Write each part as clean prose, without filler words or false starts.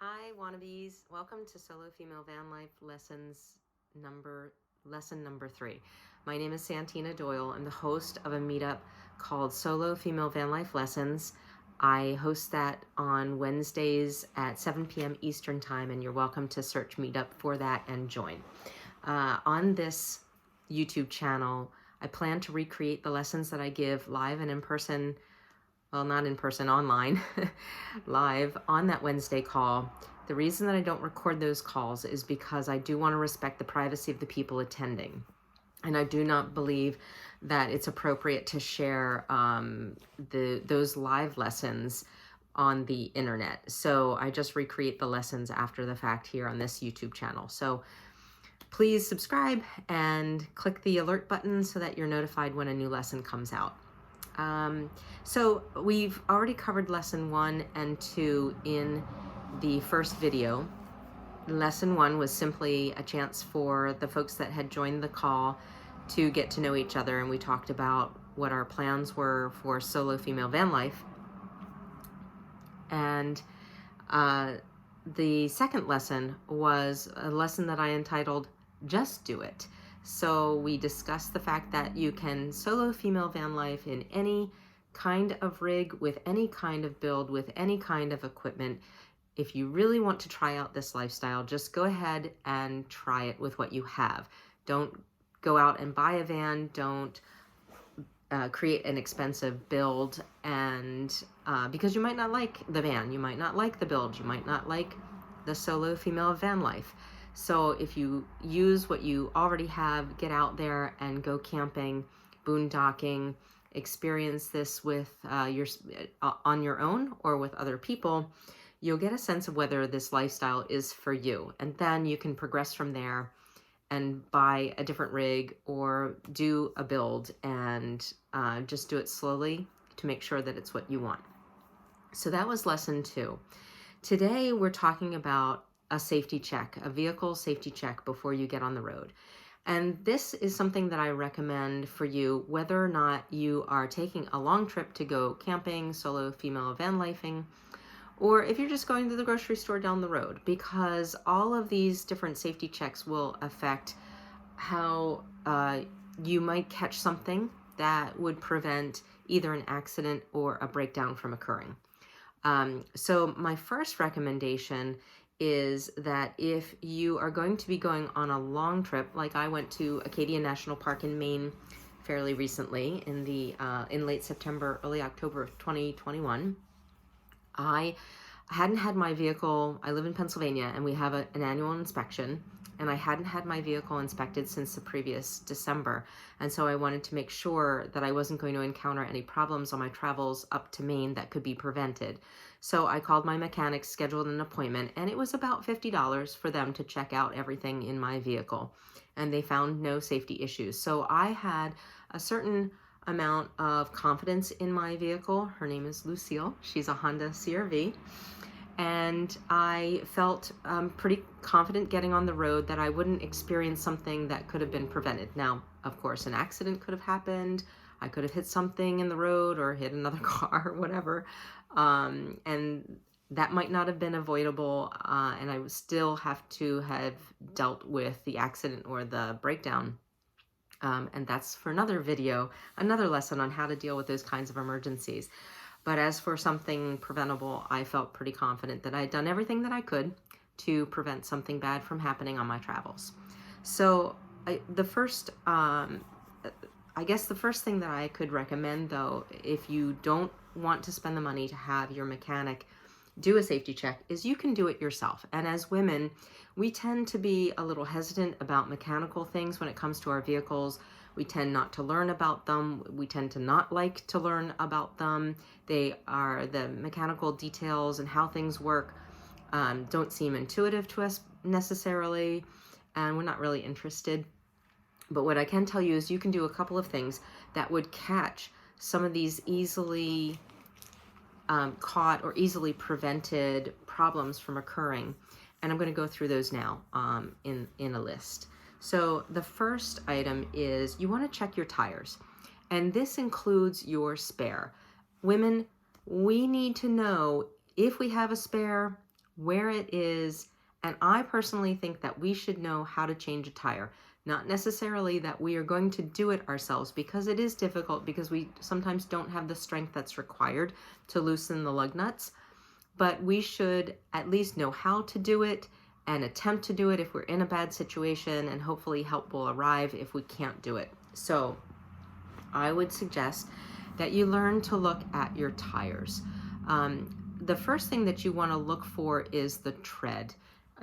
Hi, wannabes. Welcome to Solo Female Van Life lesson number 3. My name is Santina Doyle. I'm the host of a meetup called Solo Female Van Life Lessons. I host that on Wednesdays at 7 p.m. Eastern Time, and you're welcome to search Meetup for that and join. On this YouTube channel, I plan to recreate the lessons that I give live and in person. Well, not in person, online, live on that Wednesday call. The reason that I don't record those calls is because I do want to respect the privacy of the people attending. And I do not believe that it's appropriate to share those live lessons on the internet. So I just recreate the lessons after the fact here on this YouTube channel. So please subscribe and click the alert button so that you're notified when a new lesson comes out. So we've already covered lesson 1 and 2 in the first video. Lesson 1 was simply a chance for the folks that had joined the call to get to know each other, and we talked about what our plans were for solo female van life. And the second lesson was a lesson that I entitled Just Do It. So we discussed the fact that you can solo female van life in any kind of rig, with any kind of build, with any kind of equipment. If you really want to try out this lifestyle, just go ahead and try it with what you have. Don't go out and buy a van. Don't create an expensive build, and because you might not like the van, you might not like the build, you might not like the solo female van life. So if you use what you already have, get out there and go camping, boondocking, experience this with on your own or with other people, you'll get a sense of whether this lifestyle is for you. And then you can progress from there and buy a different rig or do a build, and just do it slowly to make sure that it's what you want. So that was lesson 2. Today we're talking about a safety check, a vehicle safety check before you get on the road. And this is something that I recommend for you, whether or not you are taking a long trip to go camping, solo female van lifing, or if you're just going to the grocery store down the road, because all of these different safety checks will affect how you might catch something that would prevent either an accident or a breakdown from occurring. So my first recommendation is that if you are going to be going on a long trip, like I went to Acadia National Park in Maine fairly recently in late September, early October of 2021, I hadn't had my vehicle. I live in Pennsylvania, and we have an annual inspection, and I hadn't had my vehicle inspected since the previous December. And so I wanted to make sure that I wasn't going to encounter any problems on my travels up to Maine that could be prevented. So I called my mechanic, scheduled an appointment, and it was about $50 for them to check out everything in my vehicle. And they found no safety issues. So I had a certain amount of confidence in my vehicle. Her name is Lucille. She's a Honda CR-V. And I felt pretty confident getting on the road that I wouldn't experience something that could have been prevented. Now, of course, an accident could have happened. I could have hit something in the road or hit another car or whatever. And that might not have been avoidable. And I would still have to have dealt with the accident or the breakdown. And that's for another video, another lesson on how to deal with those kinds of emergencies. But as for something preventable, I felt pretty confident that I had done everything that I could to prevent something bad from happening on my travels. So the first thing that I could recommend, though, if you don't want to spend the money to have your mechanic do a safety check, is you can do it yourself. And as women, we tend to be a little hesitant about mechanical things when it comes to our vehicles. We tend not to learn about them. We tend to not like to learn about them. The mechanical details and how things work don't seem intuitive to us necessarily, and we're not really interested. But what I can tell you is you can do a couple of things that would catch some of these easily caught or easily prevented problems from occurring. And I'm going to go through those now in a list. So the first item is you want to check your tires. And this includes your spare. Women, we need to know if we have a spare where it is. And I personally think that we should know how to change a tire. Not necessarily that we are going to do it ourselves, because it is difficult, because we sometimes don't have the strength that's required to loosen the lug nuts. But we should at least know how to do it and attempt to do it if we're in a bad situation, and hopefully help will arrive if we can't do it. So I would suggest that you learn to look at your tires. The first thing that you want to look for is the tread.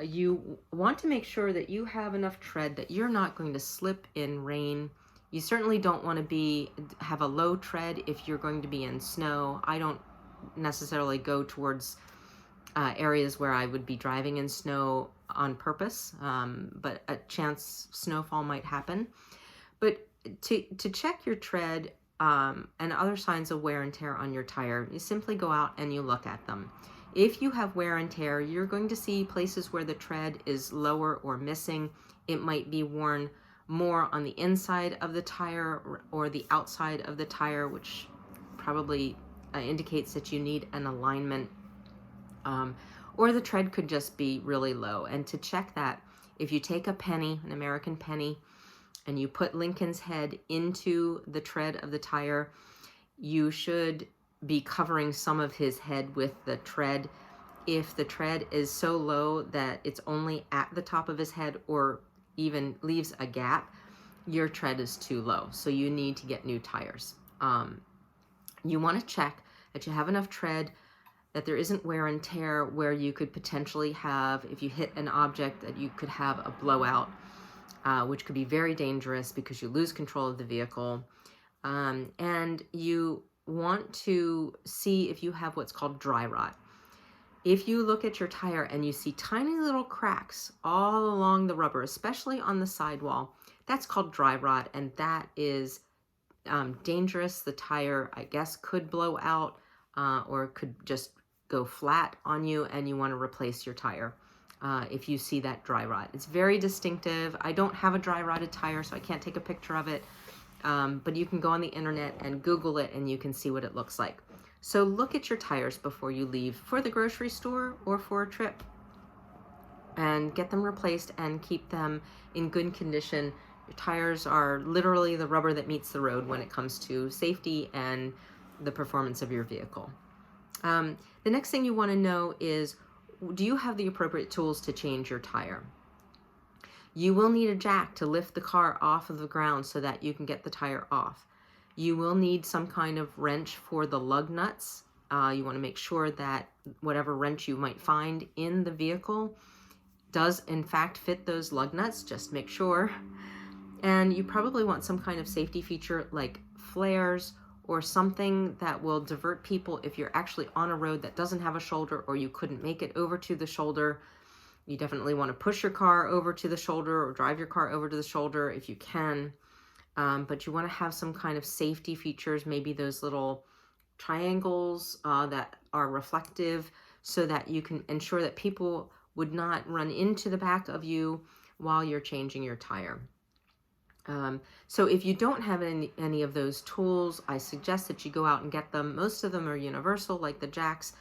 You want to make sure that you have enough tread that you're not going to slip in rain. You certainly don't want to have a low tread if you're going to be in snow. I don't necessarily go towards areas where I would be driving in snow on purpose, but a chance snowfall might happen. But to check your tread and other signs of wear and tear on your tire, you simply go out and you look at them. If you have wear and tear, you're going to see places where the tread is lower or missing. It might be worn more on the inside of the tire or the outside of the tire, which probably indicates that you need an alignment. Or the tread could just be really low. And to check that, if you take a penny, an American penny, and you put Lincoln's head into the tread of the tire, you should be covering some of his head with the tread. If the tread is so low that it's only at the top of his head or even leaves a gap, your tread is too low. So you need to get new tires. You want to check that you have enough tread, that there isn't wear and tear where you could potentially have, if you hit an object, that you could have a blowout, which could be very dangerous because you lose control of the vehicle. And you want to see if you have what's called dry rot. If you look at your tire and you see tiny little cracks all along the rubber, especially on the sidewall, that's called dry rot, and that is dangerous. The tire, I guess, could blow out or could just go flat on you, and you want to replace your tire if you see that dry rot. It's very distinctive. I don't have a dry rotted tire, so I can't take a picture of it. But you can go on the internet and Google it, and you can see what it looks like. So look at your tires before you leave for the grocery store or for a trip, and get them replaced and keep them in good condition. Your tires are literally the rubber that meets the road when it comes to safety and the performance of your vehicle. The next thing you want to know is, do you have the appropriate tools to change your tire? You will need a jack to lift the car off of the ground so that you can get the tire off. You will need some kind of wrench for the lug nuts. You want to make sure that whatever wrench you might find in the vehicle does in fact fit those lug nuts. Just make sure. And you probably want some kind of safety feature like flares or something that will divert people if you're actually on a road that doesn't have a shoulder, or you couldn't make it over to the shoulder. You definitely want to push your car over to the shoulder or drive your car over to the shoulder if you can. But you want to have some kind of safety features, maybe those little triangles that are reflective, so that you can ensure that people would not run into the back of you while you're changing your tire. So if you don't have any of those tools, I suggest that you go out and get them. Most of them are universal, like the jacks.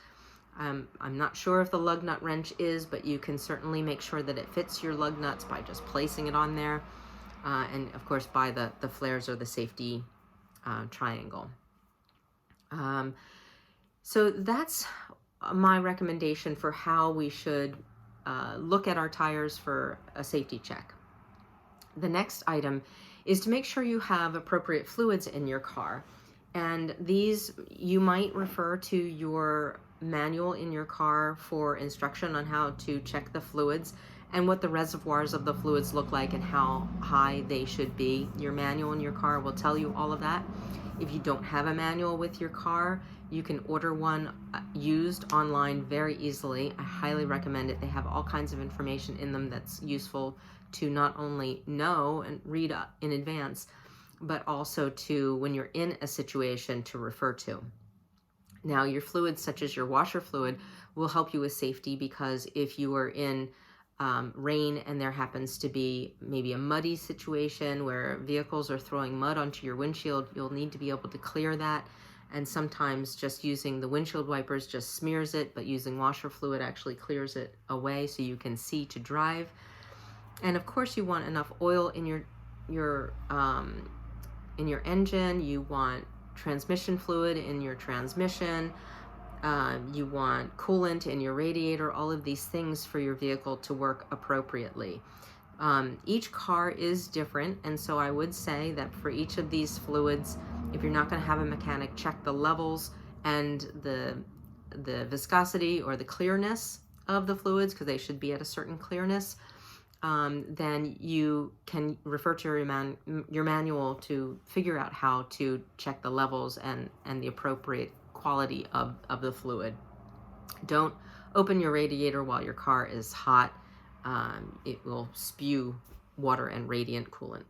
I'm not sure if the lug nut wrench is, but you can certainly make sure that it fits your lug nuts by just placing it on there. And of course, by the flares or the safety triangle. So that's my recommendation for how we should look at our tires for a safety check. The next item is to make sure you have appropriate fluids in your car. And these, you might refer to your manual in your car for instruction on how to check the fluids and what the reservoirs of the fluids look like and how high they should be. Your manual in your car will tell you all of that. If you don't have a manual with your car, you can order one used online very easily. I highly recommend it. They have all kinds of information in them that's useful to not only know and read in advance, but also to, when you're in a situation, to refer to. Now, your fluids, such as your washer fluid, will help you with safety, because if you are in rain and there happens to be maybe a muddy situation where vehicles are throwing mud onto your windshield, you'll need to be able to clear that. and sometimes just using the windshield wipers just smears it, but using washer fluid actually clears it away so you can see to drive. And of course you want enough oil in your engine. You want transmission fluid in your transmission. You want coolant in your radiator, all of these things for your vehicle to work appropriately. Each car is different, and so I would say that for each of these fluids, if you're not going to have a mechanic check the levels and the viscosity or the clearness of the fluids, because they should be at a certain clearness, then you can refer to your manual to figure out how to check the levels and the appropriate quality of the fluid. Don't open your radiator while your car is hot. It will spew water and radiant coolant.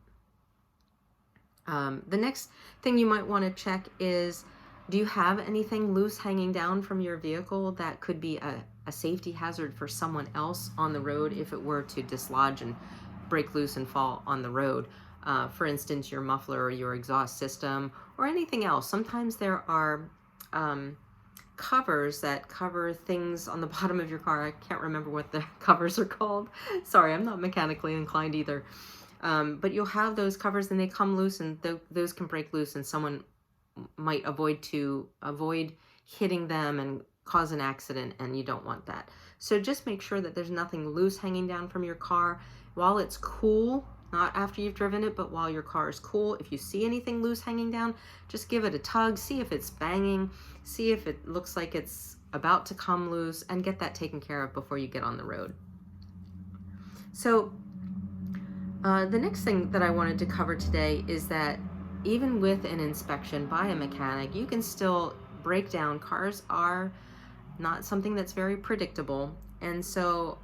The next thing you might want to check is, do you have anything loose hanging down from your vehicle that could be a safety hazard for someone else on the road if it were to dislodge and break loose and fall on the road? For instance, your muffler or your exhaust system or anything else. Sometimes there are covers that cover things on the bottom of your car. I can't remember what the covers are called. Sorry, I'm not mechanically inclined either. But you'll have those covers and they come loose, and those can break loose, and someone might avoid hitting them and cause an accident, and you don't want that. So just make sure that there's nothing loose hanging down from your car while it's cool, not after you've driven it, but while your car is cool. If you see anything loose hanging down, just give it a tug, see if it's banging, see if it looks like it's about to come loose, and get that taken care of before you get on the road. So the next thing that I wanted to cover today is that even with an inspection by a mechanic, you can still break down. Cars are not something that's very predictable, and so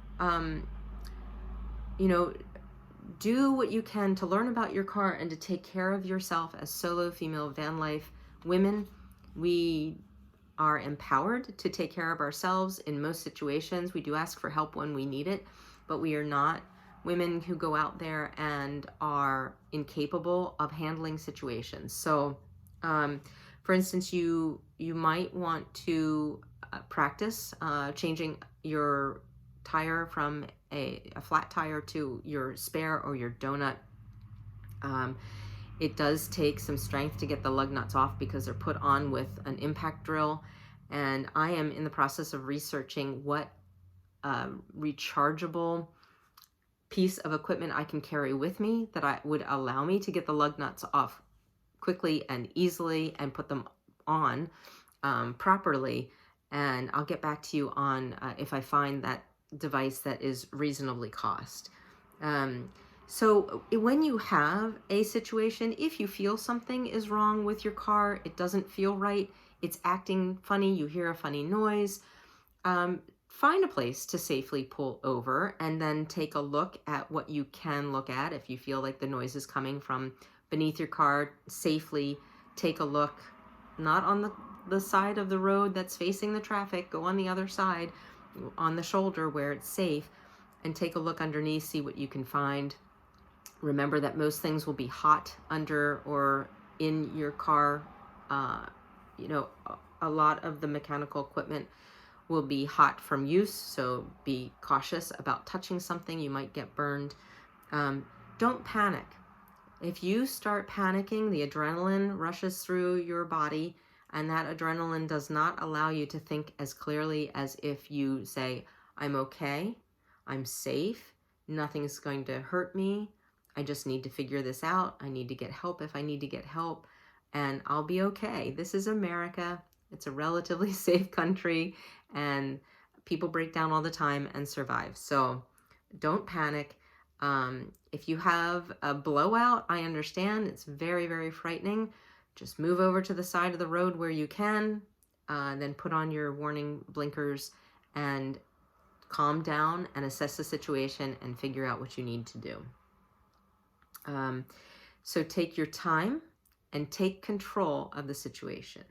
do what you can to learn about your car and to take care of yourself. As solo female van life women, we are empowered to take care of ourselves in most situations. We do ask for help when we need it, but we are not women who go out there and are incapable of handling situations. So for instance, you might want to practice changing your tire from a flat tire to your spare or your donut. It does take some strength to get the lug nuts off because they're put on with an impact drill, and I am in the process of researching what rechargeable piece of equipment I can carry with me that would allow me to get the lug nuts off quickly and easily and put them on properly. And I'll get back to you on if I find that device that is reasonably cost. So when you have a situation, if you feel something is wrong with your car, it doesn't feel right, it's acting funny, you hear a funny noise, find a place to safely pull over and then take a look at what you can look at. If you feel like the noise is coming from beneath your car, safely take a look, not on the side of the road that's facing the traffic, go on the other side, on the shoulder where it's safe, and take a look underneath, see what you can find. Remember that most things will be hot under or in your car. A lot of the mechanical equipment will be hot from use, so be cautious about touching something. You might get burned. Don't panic. If you start panicking, the adrenaline rushes through your body, and that adrenaline does not allow you to think as clearly as if you say, I'm okay, I'm safe, nothing's going to hurt me, I just need to figure this out, I need to get help if I need to get help, and I'll be okay. This is America. It's a relatively safe country, and people break down all the time and survive. So don't panic. If you have a blowout, I understand. It's very, very frightening. Just move over to the side of the road where you can, then put on your warning blinkers and calm down and assess the situation and figure out what you need to do. So take your time and take control of the situation.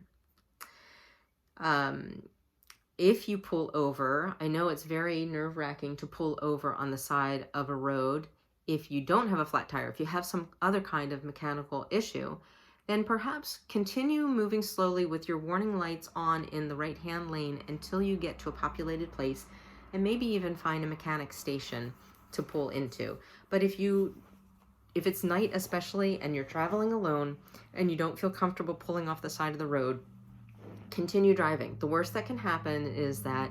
If you pull over, I know it's very nerve-wracking to pull over on the side of a road. If you don't have a flat tire, if you have some other kind of mechanical issue, then perhaps continue moving slowly with your warning lights on in the right-hand lane until you get to a populated place, and maybe even find a mechanic station to pull into. But if it's night especially and you're traveling alone and you don't feel comfortable pulling off the side of the road, continue driving. The worst that can happen is that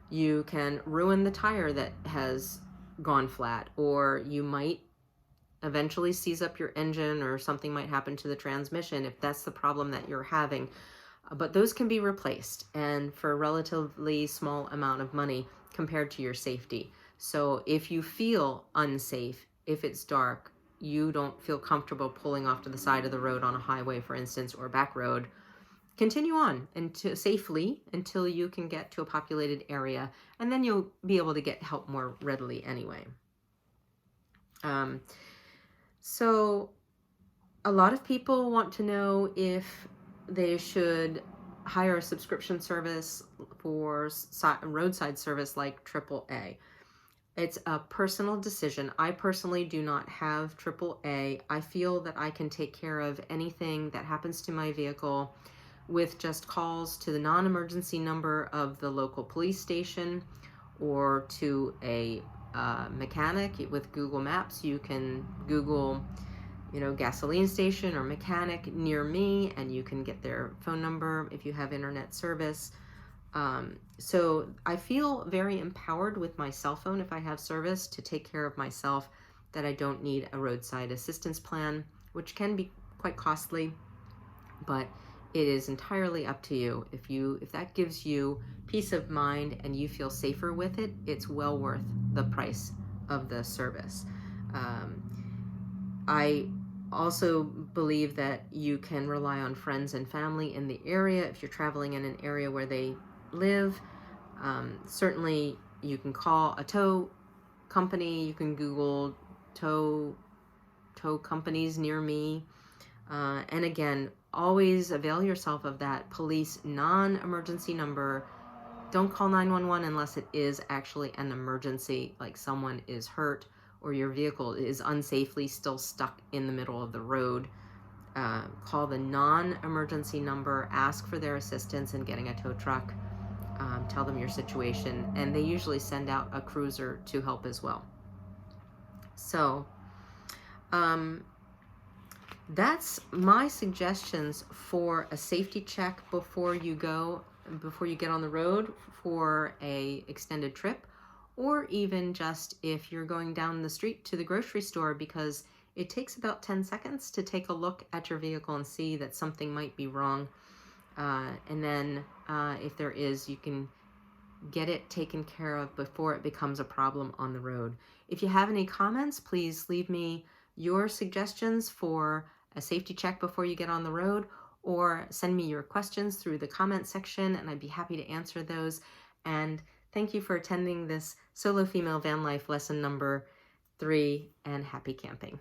you can ruin the tire that has gone flat, or you might eventually seize up your engine, or something might happen to the transmission if that's the problem that you're having. But those can be replaced, and for a relatively small amount of money compared to your safety. So if you feel unsafe, if it's dark, you don't feel comfortable pulling off to the side of the road on a highway, for instance, or back road, continue on safely until you can get to a populated area, and then you'll be able to get help more readily anyway. So a lot of people want to know if they should hire a subscription service for roadside service like AAA. It's a personal decision. I personally do not have AAA. I feel that I can take care of anything that happens to my vehicle with just calls to the non-emergency number of the local police station, or to a mechanic. With Google Maps, you can Google, gasoline station or mechanic near me, and you can get their phone number if you have internet service. So I feel very empowered with my cell phone, if I have service, to take care of myself, that I don't need a roadside assistance plan, which can be quite costly, but it is entirely up to you. If that gives you peace of mind and you feel safer with it, it's well worth the price of the service. I also believe that you can rely on friends and family in the area if you're traveling in an area where they live. Certainly you can call a tow company. You can Google tow companies near me. And again, always avail yourself of that police non-emergency number. Don't call 911 unless it is actually an emergency, like someone is hurt or your vehicle is unsafely still stuck in the middle of the road. Call the non-emergency number, ask for their assistance in getting a tow truck, tell them your situation, and they usually send out a cruiser to help as well. So that's my suggestions for a safety check before you get on the road for a extended trip, or even just if you're going down the street to the grocery store, because it takes about 10 seconds to take a look at your vehicle and see that something might be wrong. And then if there is, you can get it taken care of before it becomes a problem on the road. If you have any comments, please leave me your suggestions for a safety check before you get on the road, or send me your questions through the comment section, and I'd be happy to answer those. And thank you for attending this Solo Female Van Life lesson number 3, and happy camping.